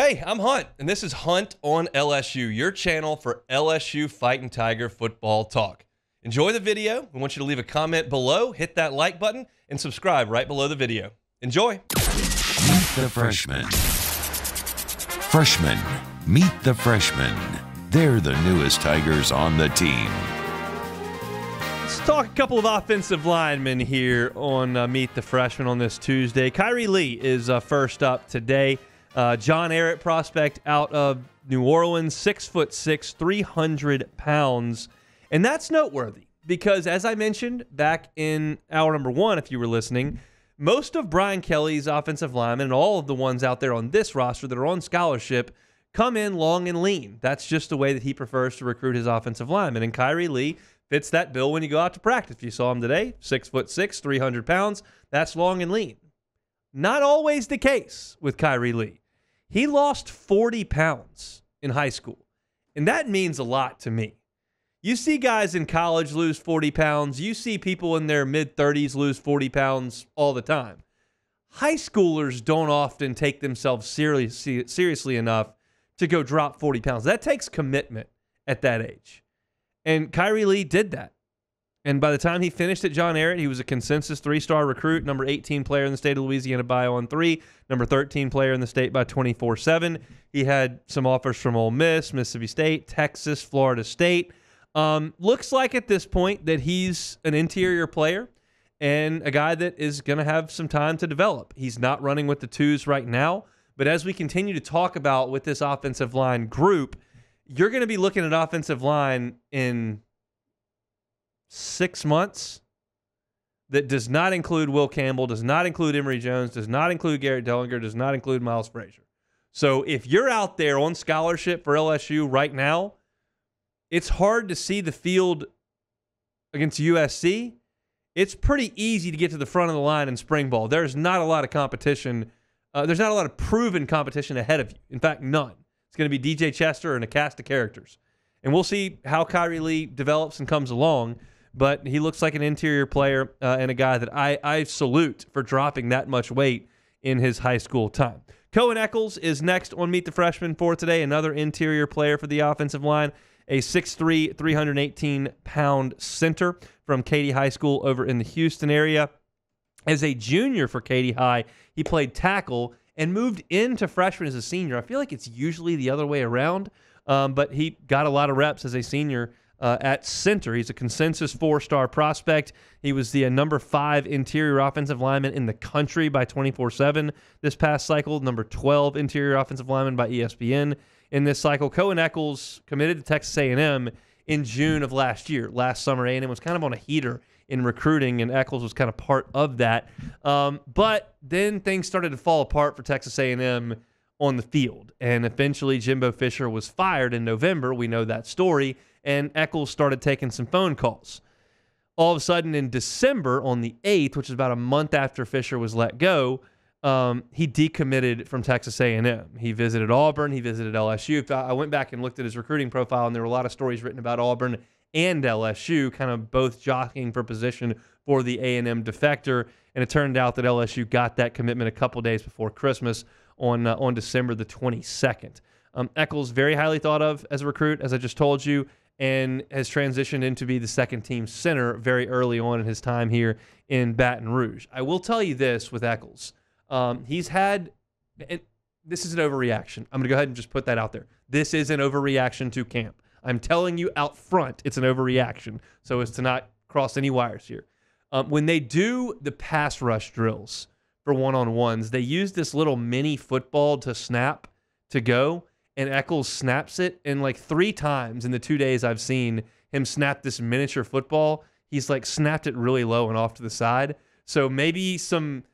Hey, I'm Hunt, and this is Hunt on LSU, your channel for LSU Fighting Tiger football talk. Enjoy the video. We want you to leave a comment below, hit that like button, and subscribe right below the video. Enjoy. Meet the Freshmen. Freshmen, meet the Freshmen. They're the newest Tigers on the team. Let's talk a couple of offensive linemen here on Meet the Freshmen on this Tuesday. Khayree Lee is first up today. John Ehret prospect out of New Orleans, 6'6", 300 pounds. And that's noteworthy because, as I mentioned back in hour number one, if you were listening, most of Brian Kelly's offensive linemen and all of the ones out there on this roster that are on scholarship come in long and lean. That's just the way that he prefers to recruit his offensive linemen. And Khayree Lee fits that bill when you go out to practice. If you saw him today, 6'6", 300 pounds, that's long and lean. Not always the case with Khayree Lee. He lost 40 pounds in high school, and that means a lot to me. You see guys in college lose 40 pounds. You see people in their mid-30s lose 40 pounds all the time. High schoolers don't often take themselves seriously enough to go drop 40 pounds. That takes commitment at that age. And Khayree Lee did that. And by the time he finished at John Ehret, he was a consensus 3-star recruit, number 18 player in the state of Louisiana by On3, number 13 player in the state by 24/7. He had some offers from Ole Miss, Mississippi State, Texas, Florida State. Looks like at this point that he's an interior player and a guy that is going to have some time to develop. He's not running with the twos right now, but as we continue to talk about with this offensive line group, you're going to be looking at offensive line in 6 months that does not include Will Campbell, does not include Emory Jones, does not include Garrett Dellinger, does not include Miles Frazier. So if you're out there on scholarship for LSU right now, it's hard to see the field against USC. It's pretty easy to get to the front of the line in spring ball. There's not a lot of competition. There's not a lot of proven competition ahead of you. In fact, none. It's going to be DJ Chester and a cast of characters. And we'll see how Khayree Lee develops and comes along. But he looks like an interior player and a guy that I salute for dropping that much weight in his high school time. Coen Echols is next on Meet the Freshman for today, another interior player for the offensive line, a 6'3", 318-pound center from Katy High School over in the Houston area. As a junior for Katy High, he played tackle and moved into freshman as a senior. I feel like it's usually the other way around, but he got a lot of reps as a senior at center. He's a consensus 4-star prospect. He was the number 5 interior offensive lineman in the country by 24/7 this past cycle, number 12 interior offensive lineman by ESPN in this cycle. Coen Echols committed to Texas A&M in June of last year. Last summer, A&M was kind of on a heater in recruiting, and Echols was kind of part of that. But then things started to fall apart for Texas A&M on the field, and eventually Jimbo Fisher was fired in November. We know that story. And Echols started taking some phone calls. All of a sudden in December on the 8th, which is about a month after Fisher was let go, he decommitted from Texas A&M. He visited Auburn. He visited LSU. I went back and looked at his recruiting profile, and there were a lot of stories written about Auburn and LSU, kind of both jockeying for position for the A&M defector. And it turned out that LSU got that commitment a couple days before Christmas on December the 22nd. Echols, very highly thought of as a recruit, as I just told you, and has transitioned into be the second-team center very early on in his time here in Baton Rouge. I will tell you this with Echols. He's had – this is an overreaction. I'm going to go ahead and just put that out there. This is an overreaction to camp. I'm telling you out front it's an overreaction so as to not cross any wires here. When they do the pass rush drills for one-on-ones, they use this little mini football to snap to go, and Echols snaps it, and like 3 times in the 2 days I've seen him snap this miniature football, he's like snapped it really low and off to the side. So maybe some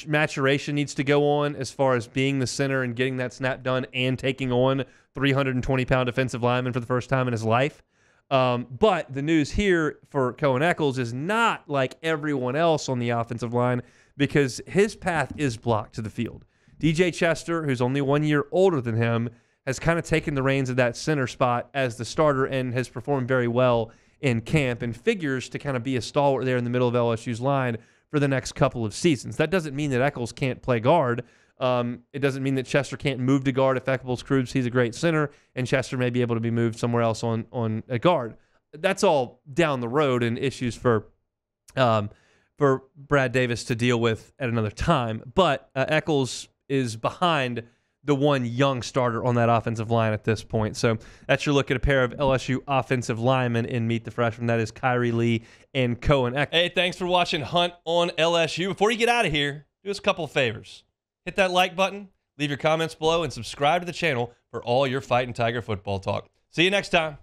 maturation needs to go on as far as being the center and getting that snap done and taking on 320-pound defensive lineman for the first time in his life. But the news here for Coen Echols is not like everyone else on the offensive line because his path is blocked to the field. DJ Chester, who's only 1 year older than him, has kind of taken the reins of that center spot as the starter and has performed very well in camp and figures to kind of be a stalwart there in the middle of LSU's line for the next couple of seasons. That doesn't mean that Echols can't play guard. It doesn't mean that Chester can't move to guard if Echols proves he's a great center, and Chester may be able to be moved somewhere else on a guard. That's all down the road and issues for Brad Davis to deal with at another time. But Echols is behind the one young starter on that offensive line at this point. So that's your look at a pair of LSU offensive linemen in Meet the Freshman. That is Khayree Lee and Coen Echols. Hey, thanks for watching Hunt on LSU. Before you get out of here, do us a couple of favors. Hit that like button, leave your comments below, and subscribe to the channel for all your Fighting Tiger football talk. See you next time.